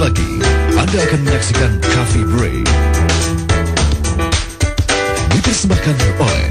lagi, Anda akan menyaksikan Coffee Break. Dipersembahkan oleh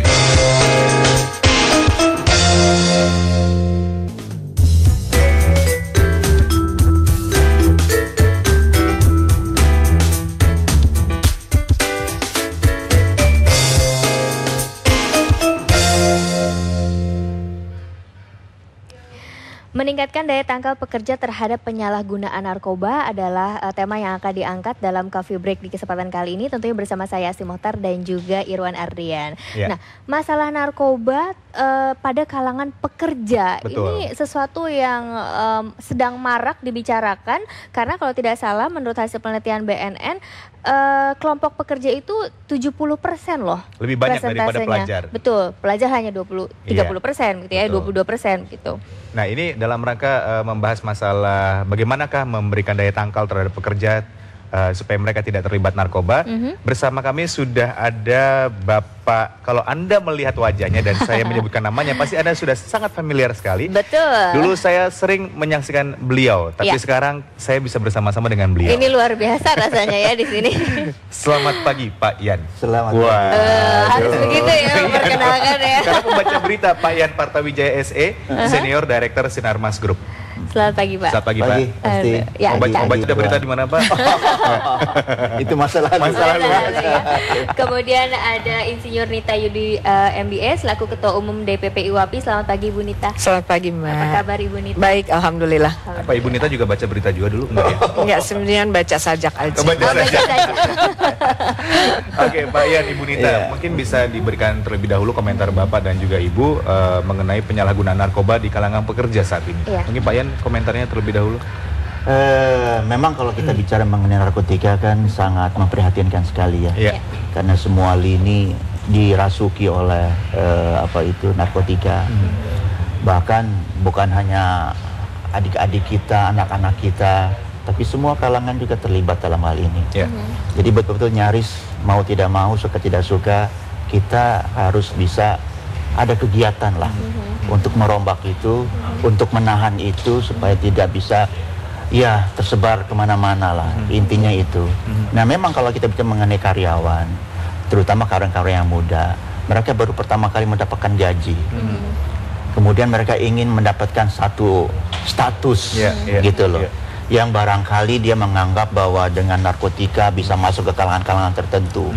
meningkatkan daya tangkal pekerja terhadap penyalahgunaan narkoba adalah tema yang akan diangkat dalam Coffee Break di kesempatan kali ini, tentunya bersama saya Asti Mohtar dan juga Irwan Ardian. Ya. Nah, masalah narkoba pada kalangan pekerja ini sesuatu yang sedang marak dibicarakan, karena kalau tidak salah menurut hasil penelitian BNN kelompok pekerja itu 70% loh. Lebih banyak daripada pelajar. Betul, pelajar hanya 30% gitu ya, 22% gitu. Nah, ini dalam rangka membahas masalah bagaimanakah memberikan daya tangkal terhadap pekerja supaya mereka tidak terlibat narkoba. Bersama kami sudah ada Bapak, kalau Anda melihat wajahnya dan saya menyebutkan namanya, pasti Anda sudah sangat familiar sekali. Betul. Dulu saya sering menyaksikan beliau, tapi sekarang saya bisa bersama-sama dengan beliau. Ini luar biasa rasanya ya di sini. Selamat pagi, Pak Yan. Selamat pagi. Harus begitu ya memperkenalkan ya. Karena pembaca berita Pak Yan Partawijaya SE, Senior Director Sinarmas Group. Selamat pagi, Pak. Selamat pagi, Pak. Ya, membaca berita di mana, Pak? Itu masalah lalu ya. Kemudian ada Insinyur Nita Yudi MBS selaku Ketua Umum DPP IWAPI. Selamat pagi, Ibu Nita. Selamat pagi, Mbak. Apa kabar, Ibu Nita? Baik, alhamdulillah. Apa Ibu Nita juga baca berita juga dulu? Enggak ya? Enggak, sebenarnya baca sajak aja. Baca saja. Oke, Pak Yan, Ibu Nita, mungkin bisa diberikan terlebih dahulu komentar Bapak dan juga Ibu mengenai penyalahgunaan narkoba di kalangan pekerja saat ini. Mungkin Pak Yan komentarnya terlebih dahulu. Memang kalau kita bicara mengenai narkotika kan sangat memprihatinkan sekali ya. Karena semua lini dirasuki oleh narkotika. Bahkan bukan hanya adik-adik kita, anak-anak kita, tapi semua kalangan juga terlibat dalam hal ini. Jadi betul-betul nyaris mau tidak mau, suka tidak suka, kita harus bisa ada kegiatan lah untuk merombak itu, untuk menahan itu supaya tidak bisa tersebar kemana-mana lah. Intinya itu. Nah, memang kalau kita bicara mengenai karyawan, terutama karyawan yang muda, mereka baru pertama kali mendapatkan gaji. Kemudian mereka ingin mendapatkan satu status gitu loh. Yang barangkali dia menganggap bahwa dengan narkotika bisa masuk ke kalangan-kalangan tertentu,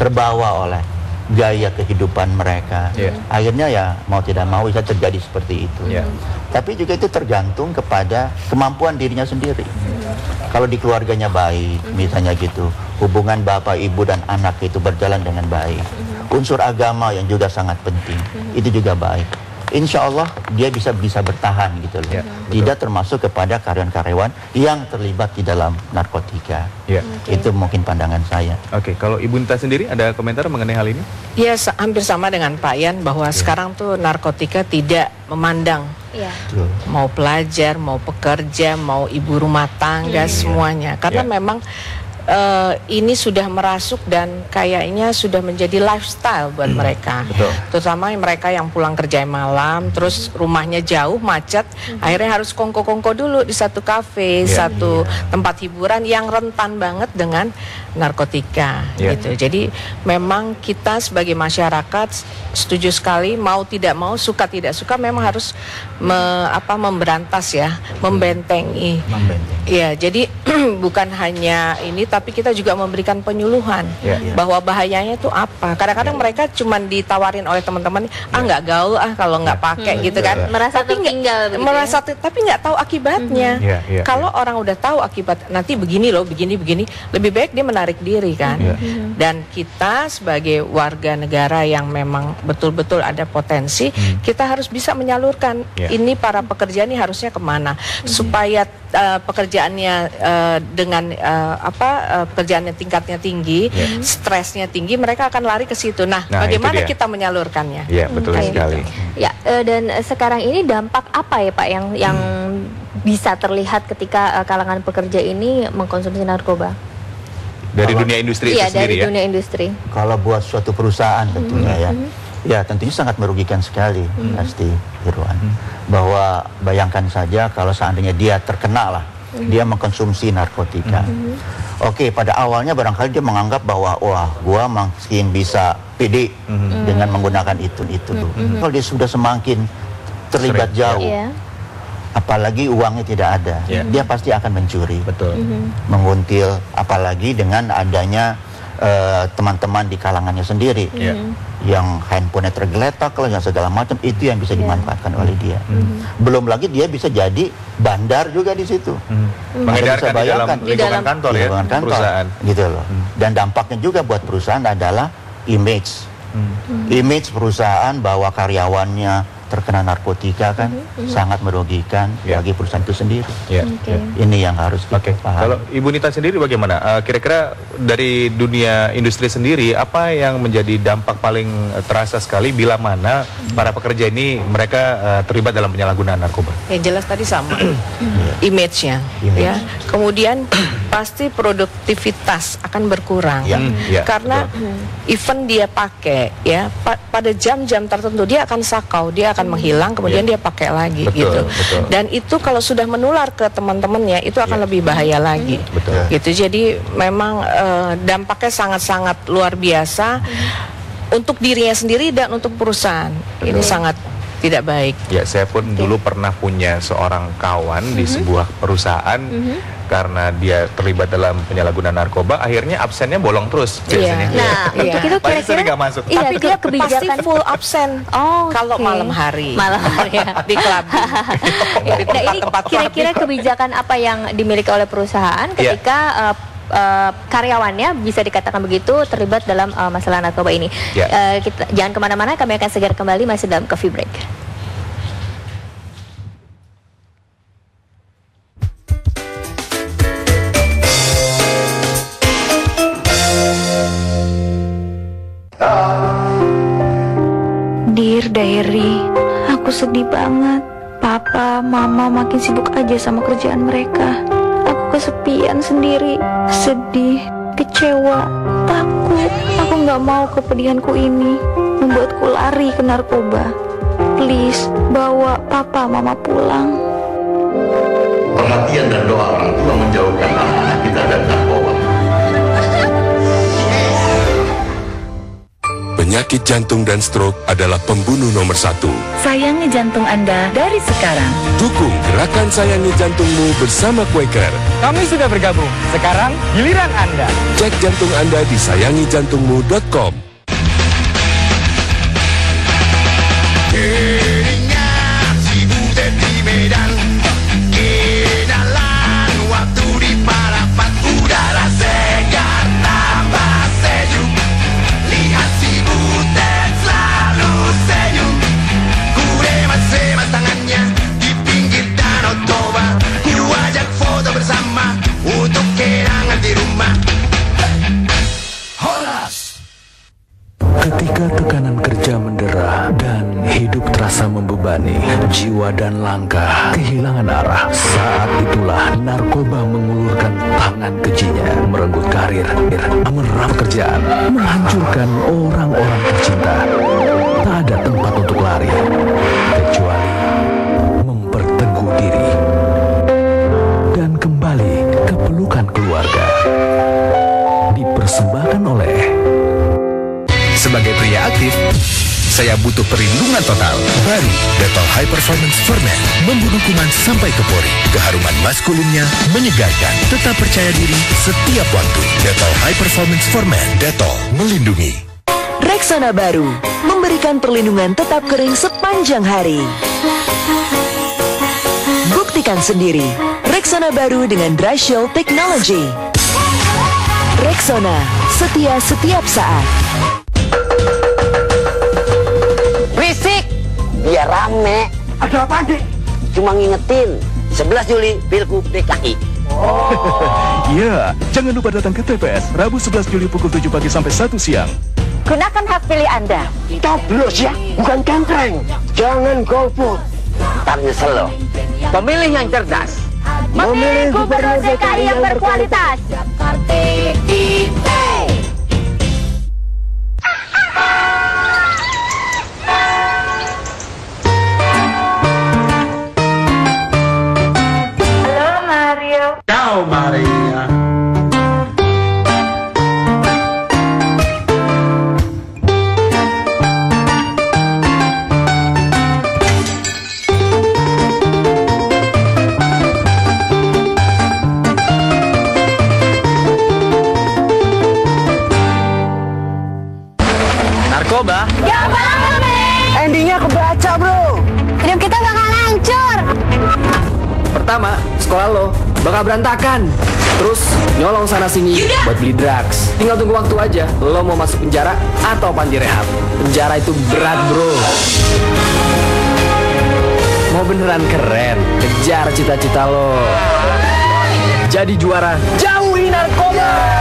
terbawa oleh gaya kehidupan mereka. Akhirnya ya mau tidak mau bisa terjadi seperti itu. Tapi juga itu tergantung kepada kemampuan dirinya sendiri. Kalau di keluarganya baik, misalnya gitu, hubungan bapak, ibu dan anak itu berjalan dengan baik. Unsur agama yang juga sangat penting, itu juga baik. Insya Allah dia bisa bertahan gitu loh. Tidak termasuk kepada karyawan-karyawan yang terlibat di dalam narkotika. Itu mungkin pandangan saya. Oke, kalau Ibu Nita sendiri ada komentar mengenai hal ini? Ya, hampir sama dengan Pak Yan bahwa sekarang tuh narkotika tidak memandang mau pelajar, mau pekerja, mau ibu rumah tangga, semuanya. Karena memang ini sudah merasuk dan kayaknya sudah menjadi lifestyle buat mereka. Terutama mereka yang pulang kerja malam, terus rumahnya jauh, macet, akhirnya harus kongko-kongko dulu di satu kafe, satu tempat hiburan yang rentan banget dengan narkotika gitu. Jadi memang kita sebagai masyarakat setuju sekali, mau tidak mau, suka tidak suka, memang harus memberantas membentengi. Ya, jadi bukan hanya ini, tapi kita juga memberikan penyuluhan bahwa bahayanya itu apa. Kadang-kadang mereka cuma ditawarin oleh teman-teman, nggak gaul kalau nggak pakai gitu kan. Merasa tertinggal begitu, tapi nggak tahu akibatnya. Kalau orang udah tahu akibat nanti begini loh, begini, lebih baik dia menarik diri kan. Dan kita sebagai warga negara yang memang betul-betul ada potensi, kita harus bisa menyalurkan ini para pekerja ini harusnya kemana supaya pekerjaannya dengan pekerjaannya tingkatnya tinggi, stresnya tinggi, mereka akan lari ke situ. Nah, bagaimana kita menyalurkannya? Iya, betul sekali. Ya, dan sekarang ini dampak apa ya Pak yang bisa terlihat ketika kalangan pekerja ini mengkonsumsi narkoba? Dari dunia industri itu sendiri dari dunia industri. Kalau buat suatu perusahaan tentunya ya tentunya sangat merugikan sekali, pasti Irwan. Bahwa bayangkan saja kalau seandainya dia terkena lah dia mengkonsumsi narkotika. Oke, pada awalnya barangkali dia menganggap bahwa wah, gua makin bisa pede dengan menggunakan itu. Kalau dia sudah semakin terlibat jauh, apalagi uangnya tidak ada, dia pasti akan mencuri, menguntil, apalagi dengan adanya teman-teman di kalangannya sendiri yang handphonenya tergeletak, yang segala macam, itu yang bisa dimanfaatkan oleh dia. Belum lagi dia bisa jadi bandar juga di situ. Mengedarkan di dalam lingkungan kantor, perusahaan. Gitu loh. Dan dampaknya juga buat perusahaan adalah image. Image perusahaan bahwa karyawannya terkena narkotika kan sangat merugikan bagi perusahaan itu sendiri. Ini yang harus kita pahami. Kalau Ibu Nita sendiri bagaimana? Kira-kira dari dunia industri sendiri, apa yang menjadi dampak paling terasa sekali bila mana para pekerja ini mereka terlibat dalam penyalahgunaan narkoba? Yang jelas tadi sama, image-nya, ya. Kemudian pasti produktivitas akan berkurang, karena even dia pakai, ya, pada jam-jam tertentu dia akan sakau, dia akan menghilang, kemudian dia pakai lagi, gitu. Dan itu kalau sudah menular ke teman-temannya, itu akan lebih bahaya lagi, gitu. Jadi memang dampaknya sangat-sangat luar biasa untuk dirinya sendiri dan untuk perusahaan. Ini sangat tidak baik. Ya, saya pun dulu pernah punya seorang kawan di sebuah perusahaan karena dia terlibat dalam penyalahgunaan narkoba, akhirnya absennya bolong terus biasanya. Nah, untuk itu kira-kira nggak masuk. Tapi dia kebijakan pasti full absen. Kalau malam hari. Di clubbing. Nah, ini kira-kira kebijakan apa yang dimiliki oleh perusahaan ketika karyawannya bisa dikatakan begitu terlibat dalam masalah narkoba ini. Kita jangan kemana-mana, kami akan segera kembali masih dalam Coffee Break. Dear Diary, aku sedih banget. Papa, Mama makin sibuk aja sama kerjaan mereka. Aku kesepian sendiri, sedih, kecewa, takut. Aku gak mau kepedihanku ini membuatku lari ke narkoba. Please, bawa Papa, Mama pulang. Perhatian dan doa orang tua menjauhkan anak kita dari narkoba. Penyakit jantung dan stroke adalah pembunuh nomor 1. Sayangi jantung Anda dari sekarang. Dukung gerakan Sayangi Jantungmu bersama Quaker. Kami sudah bergabung. Sekarang giliran Anda. Cek jantung Anda di sayangijantungmu.com. Ketika tekanan kerja mendera dan hidup terasa membebani, jiwa dan langkah kehilangan arah. Saat itulah narkoba mengulurkan tangan kejinya, merenggut karir, memerah kerjaan, menghancurkan orang-orang tercinta. Tak ada tempat untuk lari, kecuali memperteguh diri dan kembali ke pelukan keluarga. Dipersembahkan oleh... Sebagai pria aktif, saya butuh perlindungan total. Baru Dettol High Performance for Men membunuh kuman sampai ke pori. Keharuman maskulinnya menyegarkan. Tetap percaya diri setiap waktu. Dettol High Performance for Men. Dettol melindungi. Rexona baru memberikan perlindungan tetap kering sepanjang hari. Buktikan sendiri. Rexona baru dengan Dry Shield Technology. Rexona, setia setiap saat. Berisik, biar rame. Ada apa, Dik? Cuma ngingetin, 11 Juli Pilgub DKI. Iya, jangan lupa datang ke TPS Rabu 11 Juli pukul 7 pagi sampai 1 siang. Gunakan hak pilih Anda. Coblos ya, bukan cengkreng. Jangan golput. Ntar nyesel loh. Pemilih yang cerdas. Memilih Gubernur DKI yang berkualitas. Halo Mario, lama-lama sekolah lo bakal berantakan. Terus nyolong sana sini buat beli drugs. Tinggal tunggu waktu aja. Lo mau masuk penjara atau panti rehab. Penjara itu berat, bro. Mau beneran keren, kejar cita-cita lo. Jadi juara, jauhi narkoba.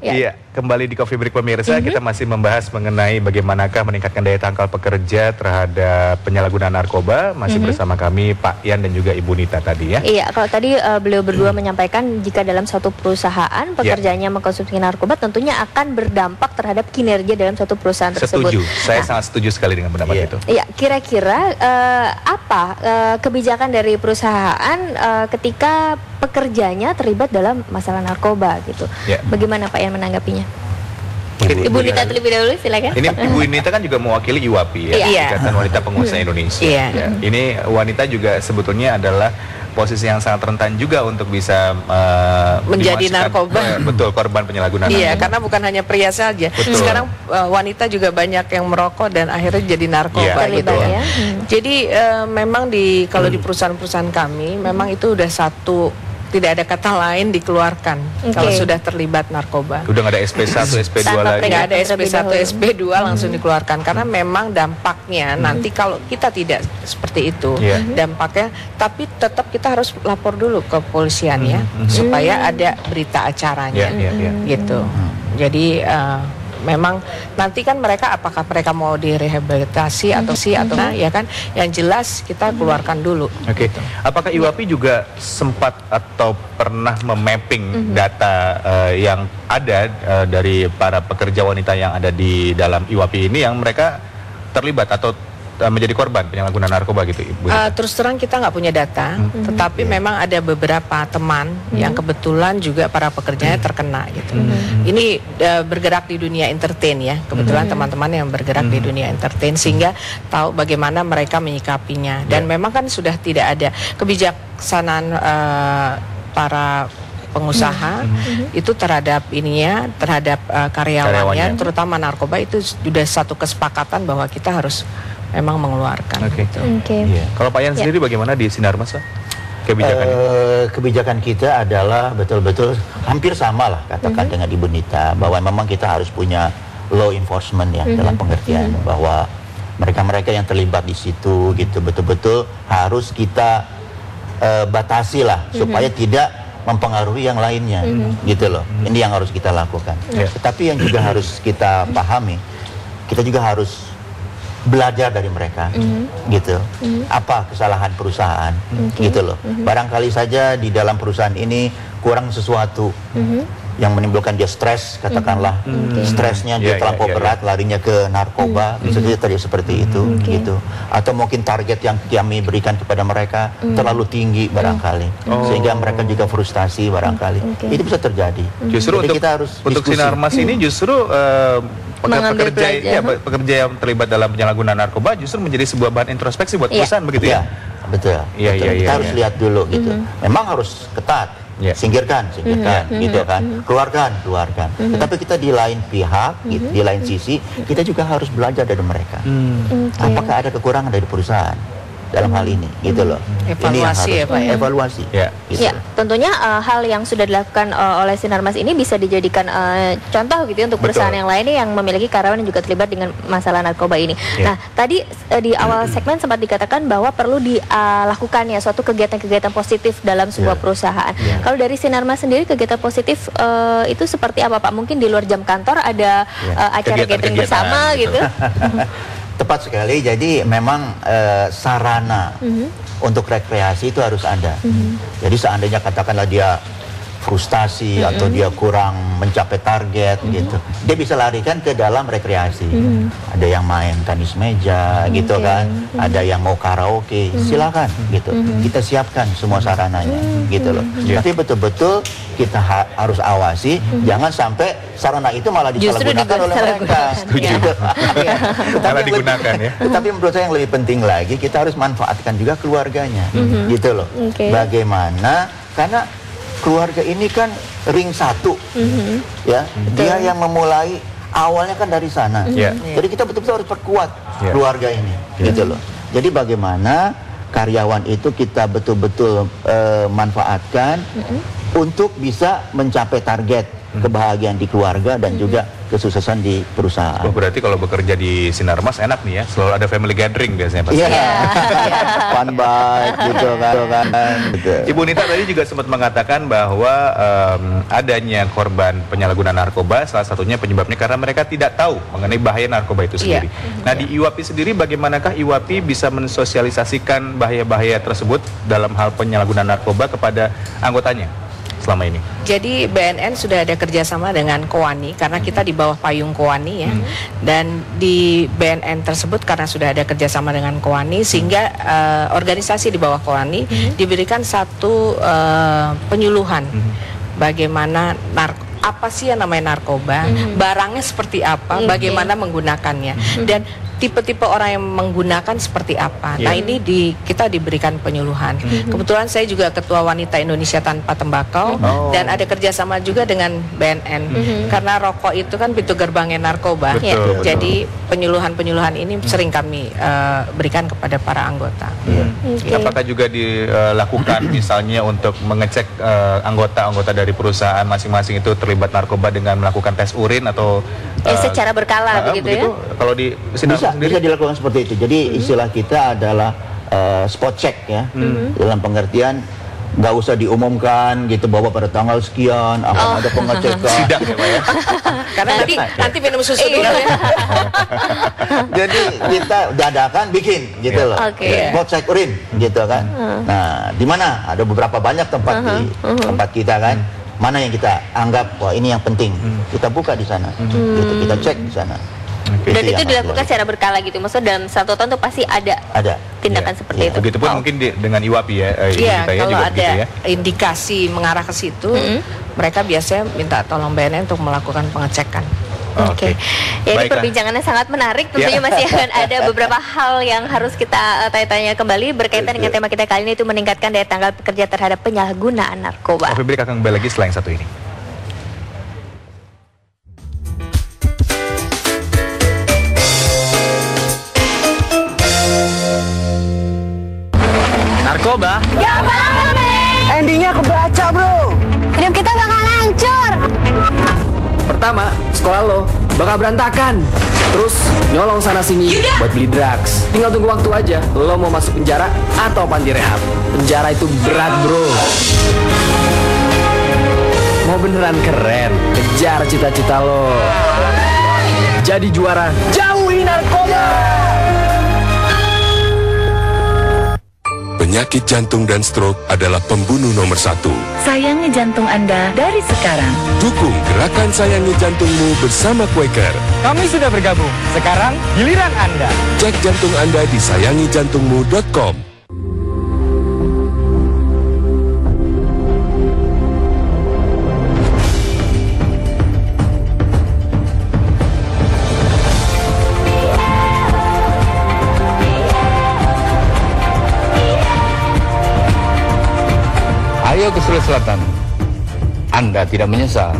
Iya, kembali di Coffee Break pemirsa, kita masih membahas mengenai bagaimanakah meningkatkan daya tangkal pekerja terhadap penyalahgunaan narkoba. Masih bersama kami Pak Ian dan juga Ibu Nita tadi ya. Iya, kalau tadi beliau berdua menyampaikan jika dalam suatu perusahaan pekerjanya mengkonsumsi narkoba tentunya akan berdampak terhadap kinerja dalam suatu perusahaan tersebut. Setuju, saya sangat setuju sekali dengan pendapat itu. Iya, kira-kira apa kebijakan dari perusahaan ketika pekerjanya terlibat dalam masalah narkoba gitu? Bagaimana Pak Ian menanggapinya? Ibu Nita terlebih dahulu, silakan. Ini Ibu Nita kan juga mewakili IWAPI ya, Ikatan Wanita Pengusaha Indonesia. Ya. Ini wanita juga sebetulnya adalah posisi yang sangat rentan juga untuk bisa menjadi narkoba. Betul, korban penyalahgunaan narkoba. Iya, karena bukan hanya pria saja. Betul. Sekarang wanita juga banyak yang merokok dan akhirnya jadi narkoba gitu ya. Jadi memang kalau di perusahaan-perusahaan kami memang itu udah tidak ada kata lain dikeluarkan kalau sudah terlibat narkoba. Udah nggak ada SP1, SP2 lagi. Nggak ada SP1, SP2 langsung dikeluarkan karena memang dampaknya nanti kalau kita tidak seperti itu dampaknya, tapi tetap kita harus lapor dulu ke polisian ya supaya ada berita acaranya gitu. Jadi memang nanti kan apakah mereka mau direhabilitasi atau ya kan, yang jelas kita keluarkan dulu. Oke. Apakah IWAPI juga sempat atau pernah memapping data yang ada dari para pekerja wanita yang ada di dalam IWAPI ini yang mereka terlibat atau menjadi korban penyalahgunaan narkoba gitu, Ibu? Terus terang kita nggak punya data, tetapi memang ada beberapa teman yang kebetulan juga para pekerjanya terkena gitu. Ini bergerak di dunia entertain ya, kebetulan teman-teman yang bergerak di dunia entertain sehingga tahu bagaimana mereka menyikapinya. Dan memang kan sudah tidak ada kebijaksanaan para pengusaha itu terhadap karyawannya, terutama narkoba, itu sudah satu kesepakatan bahwa kita harus memang mengeluarkan. Kalau Pak Ian sendiri bagaimana di Sinarmas? Kebijakan kita adalah betul-betul hampir sama lah katakan dengan Ibu Nita, bahwa memang kita harus punya law enforcement ya, dalam pengertian bahwa mereka-mereka yang terlibat di situ gitu betul-betul harus kita batasi lah supaya tidak mempengaruhi yang lainnya gitu loh. Ini yang harus kita lakukan. Tetapi yang juga harus kita pahami, kita juga harus belajar dari mereka gitu. Apa kesalahan perusahaan gitu loh. Barangkali saja di dalam perusahaan ini kurang sesuatu yang menimbulkan dia stres, katakanlah stresnya dia terlampau berat, larinya ke narkoba, bisa saja terjadi seperti itu gitu. Atau mungkin target yang kami berikan kepada mereka terlalu tinggi barangkali, sehingga mereka juga frustasi barangkali. Itu bisa terjadi. Justru jadi kita harus untuk Sinarmas ini justru pekerja yang terlibat dalam penyalahgunaan narkoba justru menjadi sebuah bahan introspeksi buat perusahaan begitu ya? Betul. Kita harus lihat dulu gitu. Memang harus ketat. Singkirkan gitu kan, keluarkan. Tetapi kita di lain pihak, di lain sisi, kita juga harus belajar dari mereka. Apakah ada kekurangan dari perusahaan dalam hal ini, gitu loh. Evaluasi ya Pak ya. Evaluasi. Gitu. Ya, tentunya hal yang sudah dilakukan oleh Sinarmas ini bisa dijadikan contoh gitu ya untuk perusahaan yang lainnya yang memiliki karyawan yang juga terlibat dengan masalah narkoba ini. Nah, tadi di awal segmen sempat dikatakan bahwa perlu dilakukannya suatu kegiatan-kegiatan positif dalam sebuah perusahaan. Kalau dari Sinarmas sendiri kegiatan positif itu seperti apa Pak? Mungkin di luar jam kantor ada acara gathering bersama gitu. Tepat sekali, jadi memang sarana untuk rekreasi itu harus ada. Jadi seandainya katakanlah dia frustasi atau dia kurang mencapai target gitu, dia bisa larikan ke dalam rekreasi. Ada yang main tenis meja gitu kan, ada yang mau karaoke, silakan gitu. Kita siapkan semua sarananya gitu loh. Tapi betul-betul kita harus awasi, jangan sampai sarana itu malah disalahgunakan oleh mereka. Malah digunakan ya. Tetapi menurut saya yang lebih penting lagi, kita harus manfaatkan juga keluarganya gitu loh. Bagaimana, karena keluarga ini kan ring satu ya, dia yang memulai awalnya kan dari sana. Jadi kita betul-betul harus perkuat keluarga ini, gitu loh. Jadi bagaimana karyawan itu kita betul-betul manfaatkan untuk bisa mencapai target kebahagiaan di keluarga dan juga kesuksesan di perusahaan. Oh, berarti kalau bekerja di Sinarmas enak nih ya, selalu ada family gathering biasanya pasti. Fun bike gitu kan. Ibu Nita tadi juga sempat mengatakan bahwa adanya korban penyalahgunaan narkoba salah satunya penyebabnya karena mereka tidak tahu mengenai bahaya narkoba itu sendiri. Nah, di IWAPI sendiri bagaimanakah IWAPI bisa mensosialisasikan bahaya-bahaya tersebut dalam hal penyalahgunaan narkoba kepada anggotanya selama ini? Jadi BNN sudah ada kerjasama dengan Kowani karena kita di bawah payung Kowani ya. Dan di BNN tersebut karena sudah ada kerjasama dengan Kowani sehingga organisasi di bawah Kowani diberikan satu penyuluhan bagaimana apa sih yang namanya narkoba, barangnya seperti apa, bagaimana menggunakannya, dan tipe-tipe orang yang menggunakan seperti apa. Nah, ini kita diberikan penyuluhan. Kebetulan saya juga Ketua Wanita Indonesia Tanpa Tembakau dan ada kerjasama juga dengan BNN karena rokok itu kan pintu gerbangnya narkoba. Jadi penyuluhan-penyuluhan ini sering kami berikan kepada para anggota. Apakah juga dilakukan misalnya untuk mengecek anggota-anggota dari perusahaan masing-masing itu terlibat narkoba dengan melakukan tes urin atau secara berkala begitu ya? Kalau di bisa dilakukan seperti itu. Jadi istilah kita adalah spot check ya, dalam pengertian nggak usah diumumkan gitu bahwa pada tanggal sekian akan ada pengecekan. Sidak ya Pak ya? Karena nanti minum susu dulu ya. Jadi kita dadakan bikin gitu loh. Spot check urin gitu kan. Nah, di mana ada beberapa banyak tempat di tempat kita kan. Mana yang kita anggap wah ini yang penting, kita buka di sana, gitu, kita cek di sana. Dan itu dilakukan secara berkala gitu, maksudnya dalam 1 tahun tuh pasti ada tindakan seperti itu. Begitupun mungkin dengan IWAPI ya. Kalau juga ada indikasi mengarah ke situ, mereka biasanya minta tolong BNN untuk melakukan pengecekan. Oke. Ya, ini perbincangannya sangat menarik. Tentunya masih akan ada beberapa hal yang harus kita tanya-tanya kembali berkaitan dengan tema kita kali ini, itu meningkatkan daya tangkap pekerja terhadap penyalahgunaan narkoba. Break akan kembali lagi setelah yang satu ini. Narkoba? Gak apa-apa, men. Endingnya kebaca, bro. Hidup kita bakal hancur. Pertama, sekolah lo bakal berantakan. Terus nyolong sana sini buat beli drugs. Tinggal tunggu waktu aja. Lo mau masuk penjara atau panti rehab. Penjara itu berat, bro. Mau beneran keren, kejar cita-cita lo. Jadi juara, jauhi narkoba. Penyakit jantung dan stroke adalah pembunuh nomor 1. Sayangi jantung Anda dari sekarang. Dukung gerakan Sayangi Jantungmu bersama Quaker. Kami sudah bergabung. Sekarang giliran Anda. Cek jantung Anda di sayangijantungmu.com. Ayo ke Sulawesi Selatan. Anda tidak menyesal.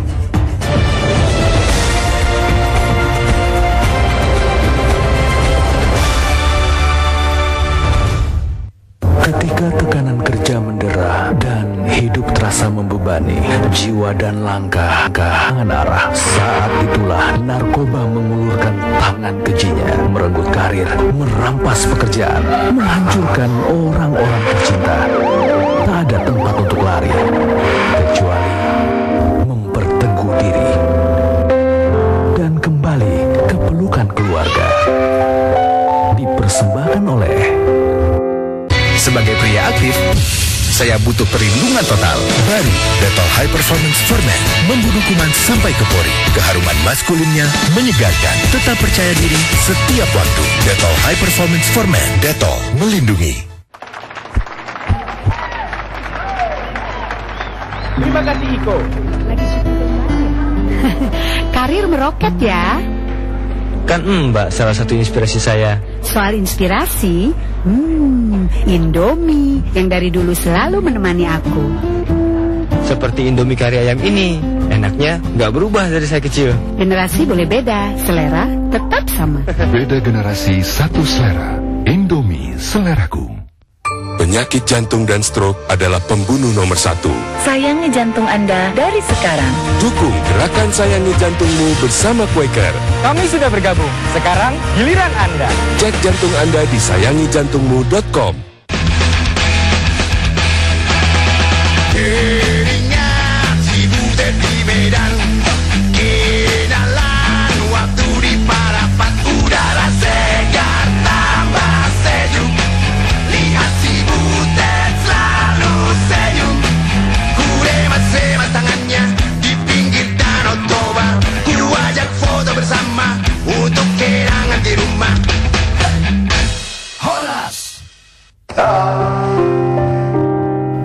Ketika tekanan kerja mendera dan hidup terasa membebani, jiwa dan langkah kehilangan arah, saat itulah narkoba mengulurkan tangan kejinya, merenggut karir, merampas pekerjaan, menghancurkan orang-orang tercinta. Tak ada tempat untuk lari kecuali memperteguh diri dan kembali ke pelukan keluarga. Dipersembahkan oleh. Sebagai pria aktif, saya butuh perlindungan total. Baru Dettol High Performance for Men membunuh kuman sampai ke pori. Keharuman maskulinnya menyegarkan. Tetap percaya diri setiap waktu. Dettol High Performance for Men. Dettol melindungi. Terima kasih Iko. Karir meroket ya. Kan Mbak salah satu inspirasi saya. Soal inspirasi, Indomie yang dari dulu selalu menemani aku. Seperti Indomie kari ayam ini. Enaknya nggak berubah dari saya kecil. Generasi boleh beda, selera tetap sama. Beda generasi, satu selera. Indomie, seleraku. Penyakit jantung dan stroke adalah pembunuh nomor 1. Sayangi jantung Anda dari sekarang. Dukung gerakan Sayangi Jantungmu bersama Quaker. Kami sudah bergabung. Sekarang giliran Anda. Cek jantung Anda di sayangijantungmu.com.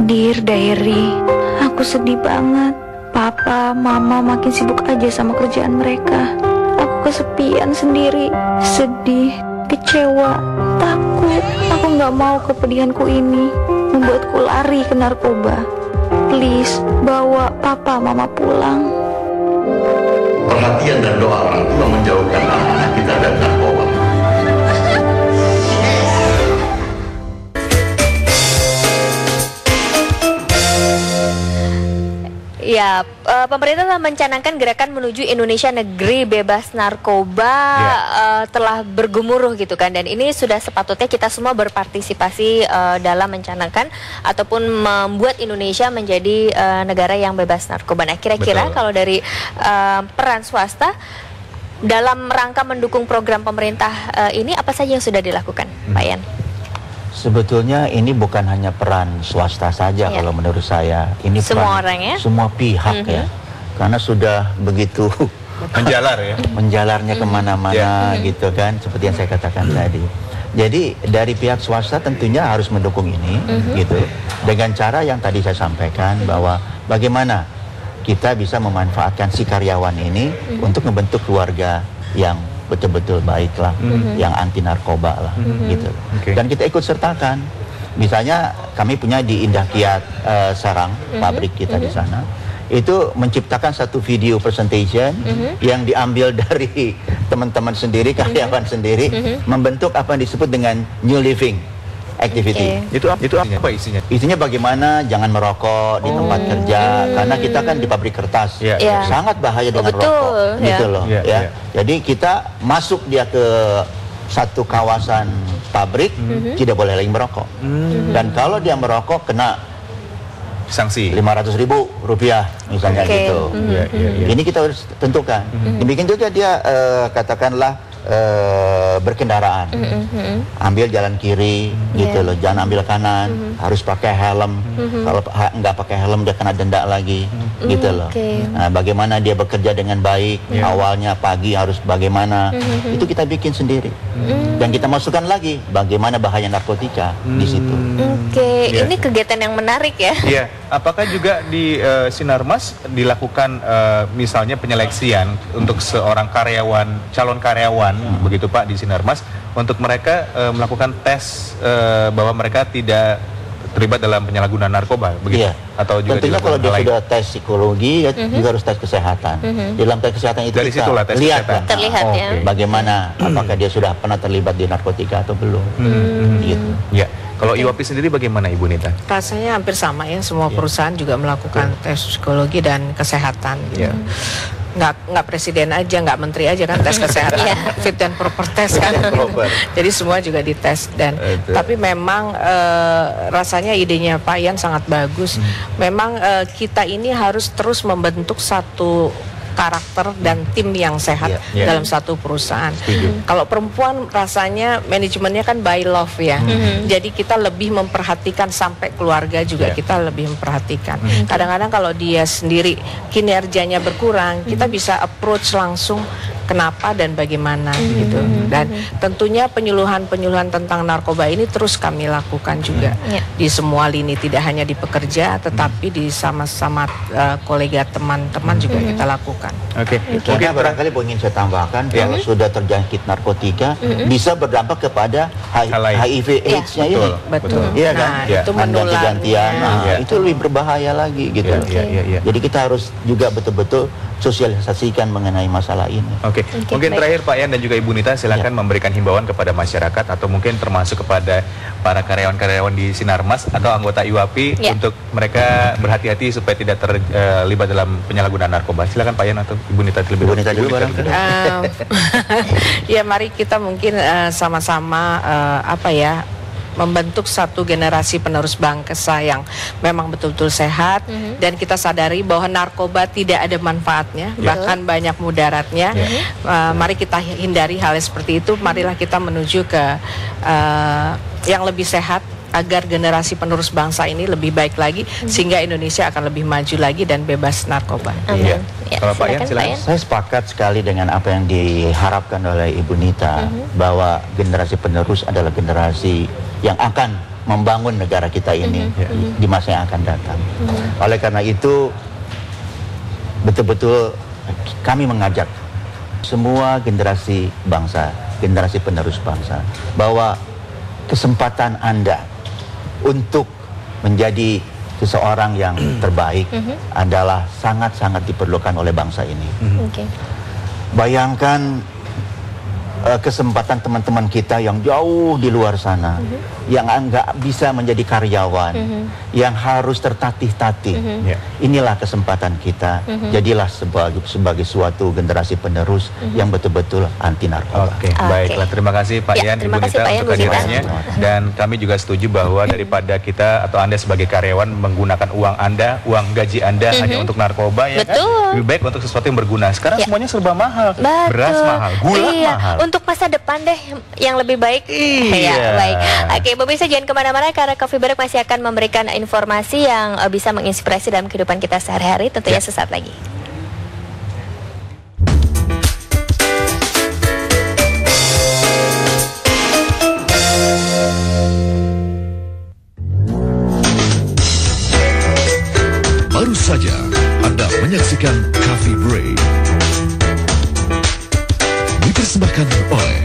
Dear Diary, aku sedih banget. Papa, Mama makin sibuk aja sama kerjaan mereka. Aku kesepian sendiri, sedih, kecewa, takut. Aku gak mau kepedihanku ini membuatku lari ke narkoba. Please, bawa Papa, Mama pulang. Perhatian dan doa orang tua menjauhkan anak kita dari narkoba. Ya, pemerintah telah mencanangkan gerakan menuju Indonesia negeri bebas narkoba telah bergemuruh gitu kan, dan ini sudah sepatutnya kita semua berpartisipasi dalam mencanangkan ataupun membuat Indonesia menjadi negara yang bebas narkoba. Nah, kira-kira kalau dari peran swasta dalam rangka mendukung program pemerintah ini apa saja yang sudah dilakukan, Pak Yan? Sebetulnya ini bukan hanya peran swasta saja kalau menurut saya. Ini semua peran orang ya? Semua pihak ya. Karena sudah begitu menjalar ya. Menjalarnya kemana-mana gitu kan, seperti yang saya katakan tadi. Jadi dari pihak swasta tentunya harus mendukung ini gitu. Dengan cara yang tadi saya sampaikan bahwa bagaimana kita bisa memanfaatkan si karyawan ini untuk membentuk keluarga yang betul-betul baiklah, yang anti narkoba lah, gitu. Dan kita ikut sertakan. Misalnya kami punya di Indah Kiat Sarang, pabrik kita di sana, itu menciptakan satu video presentation yang diambil dari teman-teman sendiri, karyawan sendiri, membentuk apa yang disebut dengan New Living Activity. Itu apa isinya? Isinya bagaimana jangan merokok di tempat kerja, karena kita kan di pabrik kertas, sangat bahaya dengan rokok, gitu loh. Jadi kita masuk dia ke satu kawasan pabrik, tidak boleh lagi merokok. Dan kalau dia merokok kena sanksi Rp500.000 misalnya gitu. Ini kita harus tentukan. Demikian juga dia katakanlah berkendaraan, ambil jalan kiri gitu loh, jangan ambil kanan, harus pakai helm. Kalau nggak pakai helm dia kena denda lagi, gitu loh. Nah, bagaimana dia bekerja dengan baik, awalnya pagi harus bagaimana, itu kita bikin sendiri. Dan kita masukkan lagi bagaimana bahaya narkotika di situ. Ini kegiatan yang menarik ya. Iya. Apakah juga di Sinarmas dilakukan misalnya penyeleksian untuk seorang karyawan, calon karyawan begitu Pak di Sinarmas, untuk mereka melakukan tes bahwa mereka tidak terlibat dalam penyalahgunaan narkoba begitu? Atau juga tentunya kalau dia sudah tes psikologi juga harus tes kesehatan. Dalam tes kesehatan itu dari situlah tes lihat terlihat ya bagaimana apakah dia sudah pernah terlibat di narkotika atau belum. Gitu. Ya. Kalau IWAPI sendiri bagaimana Ibu Nita? Rasanya hampir sama ya, semua perusahaan juga melakukan tes psikologi dan kesehatan gitu. Nggak presiden aja, nggak menteri aja kan tes kesehatan, fit and proper test kan. Jadi semua juga dites. Dan tapi memang rasanya idenya Pak Yan sangat bagus. Memang kita ini harus terus membentuk satu karakter dan tim yang sehat dalam satu perusahaan. Kalau perempuan rasanya manajemennya kan by love ya. Jadi kita lebih memperhatikan sampai keluarga juga kita lebih memperhatikan. Kadang-kadang kalau dia sendiri kinerjanya berkurang, kita bisa approach langsung kenapa dan bagaimana gitu. Dan tentunya penyuluhan-penyuluhan tentang narkoba ini terus kami lakukan juga di semua lini, tidak hanya di pekerja tetapi di sama-sama kolega teman-teman juga kita lakukan. Mungkin barangkali ingin saya tambahkan, kalau sudah terjangkit narkotika bisa berdampak kepada HIV AIDS-nya ini. Betul. Iya kan? Itu menular. Itu lebih berbahaya lagi gitu. Jadi kita harus juga betul-betul sosialisasikan mengenai masalah ini. Mungkin terakhir Pak Yan dan juga Ibu Nita, silakan memberikan himbauan kepada masyarakat atau mungkin termasuk kepada para karyawan-karyawan di Sinarmas atau anggota IWAPI untuk mereka berhati-hati supaya tidak terlibat dalam penyalahgunaan narkoba. Silakan Pak Yan atau Ibu Nita terlebih dulu. Ya, mari kita mungkin sama-sama membentuk satu generasi penerus bangsa yang memang betul-betul sehat dan kita sadari bahwa narkoba tidak ada manfaatnya, bahkan banyak mudaratnya. Mari kita hindari hal seperti itu. Marilah kita menuju ke yang lebih sehat agar generasi penerus bangsa ini lebih baik lagi sehingga Indonesia akan lebih maju lagi dan bebas narkoba. Kalau Pak Yan, silakan. Saya sepakat sekali dengan apa yang diharapkan oleh Ibu Nita bahwa generasi penerus adalah generasi yang akan membangun negara kita ini di masa yang akan datang. Oleh karena itu betul-betul kami mengajak semua generasi bangsa, generasi penerus bangsa, bahwa kesempatan Anda untuk menjadi seseorang yang terbaik adalah sangat-sangat diperlukan oleh bangsa ini. Bayangkan kesempatan teman-teman kita yang jauh di luar sana, yang nggak bisa menjadi karyawan, yang harus tertatih-tatih. Inilah kesempatan kita. Jadilah sebagai suatu generasi penerus yang betul-betul anti narkoba. Baiklah, terima kasih Pak Yan, Ibu Nita untuk kehadirannya. Dan kami juga setuju bahwa daripada kita atau Anda sebagai karyawan menggunakan uang Anda, uang gaji Anda hanya untuk narkoba, ya kan? Lebih baik untuk sesuatu yang berguna. Sekarang semuanya serba mahal, beras mahal, gula mahal. Untuk masa depan deh yang lebih baik. Baik. Oke, pemirsa jangan kemana-mana karena Coffee Break masih akan memberikan informasi yang bisa menginspirasi dalam kehidupan kita sehari-hari. Tentunya sesaat lagi. Baru saja Anda menyaksikan Coffee Break dipersembahkan oleh